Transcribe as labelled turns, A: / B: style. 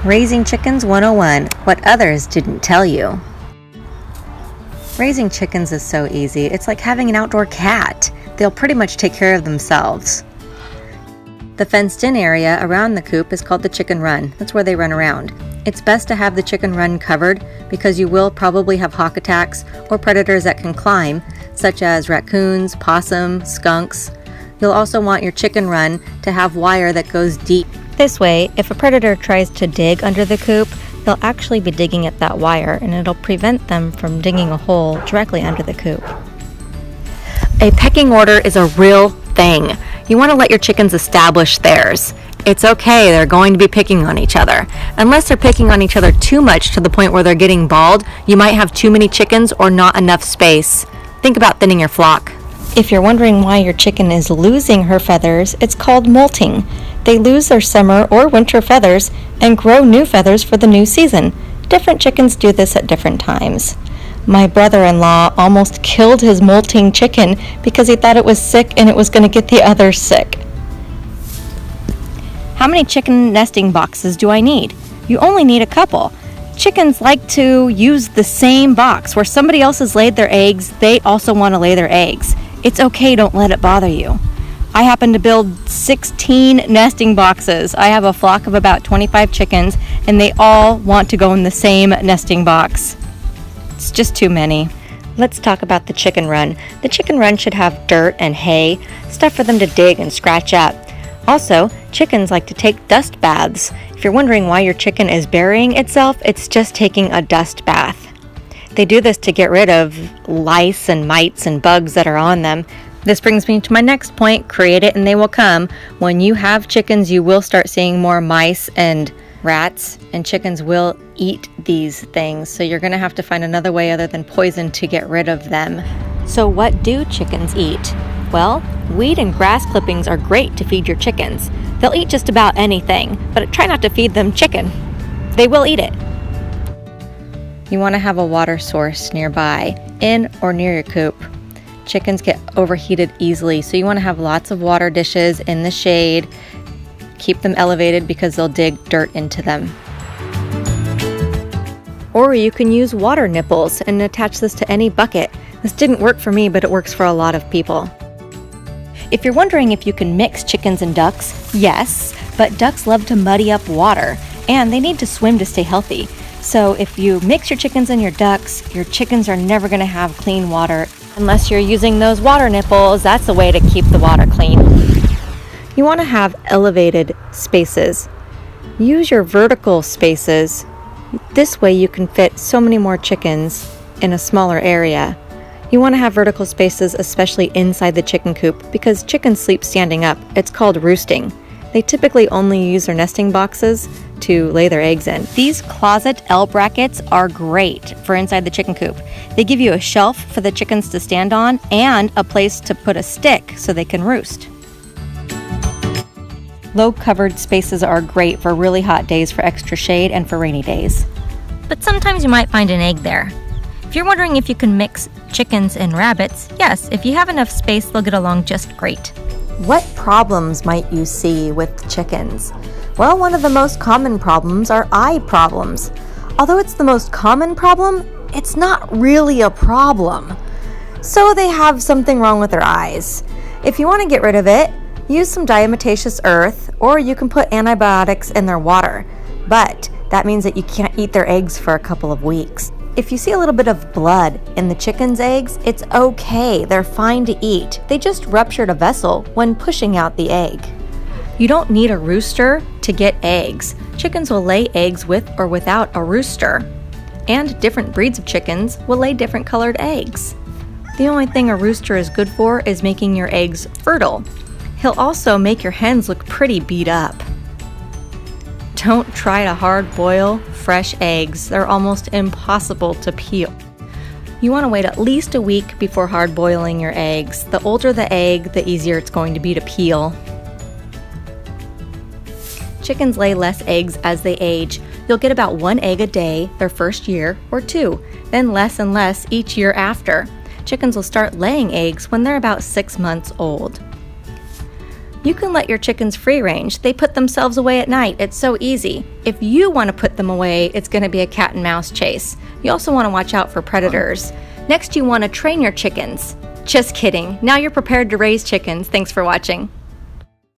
A: Raising Chickens 101, what others didn't tell you. Raising chickens is so easy. It's like having an outdoor cat. They'll pretty much take care of themselves. The fenced-in area around the coop is called the chicken run. That's where they run around. It's best to have the chicken run covered because you will probably have hawk attacks or predators that can climb, such as raccoons, possum, skunks. You'll also want your chicken run to have wire that goes deep. This way, if a predator tries to dig under the coop, they'll actually be digging at that wire, and it'll prevent them from digging a hole directly under the coop. A pecking order is a real thing. You want to let your chickens establish theirs. It's okay, they're going to be picking on each other. Unless they're picking on each other too much to the point where they're getting bald, you might have too many chickens or not enough space. Think about thinning your flock. If you're wondering why your chicken is losing her feathers, it's called molting. They lose their summer or winter feathers and grow new feathers for the new season. Different chickens do this at different times. My brother-in-law almost killed his molting chicken because he thought it was sick and it was going to get the others sick. How many chicken nesting boxes do I need? You only need a couple. Chickens like to use the same box. Where somebody else has laid their eggs, they also want to lay their eggs. It's okay, don't let it bother you. I happen to build 16 nesting boxes. I have a flock of about 25 chickens, and they all want to go in the same nesting box. It's just too many. Let's talk about the chicken run. The chicken run should have dirt and hay, stuff for them to dig and scratch up. Also, chickens like to take dust baths. If you're wondering why your chicken is burying itself, it's just taking a dust bath. They do this to get rid of lice and mites and bugs that are on them. This brings me to my next point, create it and they will come. When you have chickens, you will start seeing more mice and rats, and chickens will eat these things. So you're going to have to find another way other than poison to get rid of them. So what do chickens eat? Well, weed and grass clippings are great to feed your chickens. They'll eat just about anything, but try not to feed them chicken. They will eat it. You want to have a water source nearby, in or near your coop. Chickens get overheated easily, so you want to have lots of water dishes in the shade. Keep them elevated because they'll dig dirt into them. Or you can use water nipples and attach this to any bucket. This didn't work for me, but it works for a lot of people. If you're wondering if you can mix chickens and ducks, yes, but ducks love to muddy up water, and they need to swim to stay healthy. So if you mix your chickens and your ducks, your chickens are never going to have clean water. Unless you're using those water nipples, that's a way to keep the water clean. You want to have elevated spaces. Use your vertical spaces. This way you can fit so many more chickens in a smaller area. You want to have vertical spaces, especially inside the chicken coop, because chickens sleep standing up. It's called roosting. They typically only use their nesting boxes to lay their eggs in. These closet L brackets are great for inside the chicken coop. They give you a shelf for the chickens to stand on and a place to put a stick so they can roost. Low covered spaces are great for really hot days for extra shade and for rainy days. But sometimes you might find an egg there. If you're wondering if you can mix chickens and rabbits, yes, if you have enough space, they'll get along just great. What problems might you see with chickens? Well, one of the most common problems are eye problems. Although it's the most common problem, it's not really a problem. So they have something wrong with their eyes. If you want to get rid of it, use some diatomaceous earth, or you can put antibiotics in their water. But that means that you can't eat their eggs for a couple of weeks. If you see a little bit of blood in the chicken's eggs, it's okay. They're fine to eat. They just ruptured a vessel when pushing out the egg. You don't need a rooster to get eggs. Chickens will lay eggs with or without a rooster. And different breeds of chickens will lay different colored eggs. The only thing a rooster is good for is making your eggs fertile. He'll also make your hens look pretty beat up. Don't try to hard boil fresh eggs. They're almost impossible to peel. You want to wait at least a week before hard boiling your eggs. The older the egg, the easier it's going to be to peel. Chickens lay less eggs as they age. You'll get about 1 egg a day their first year or 2, then less and less each year after. Chickens will start laying eggs when they're about 6 months old. You can let your chickens free range. They put themselves away at night. It's so easy. If you want to put them away, it's going to be a cat and mouse chase. You also want to watch out for predators. Next, you want to train your chickens. Just kidding. Now you're prepared to raise chickens. Thanks for watching.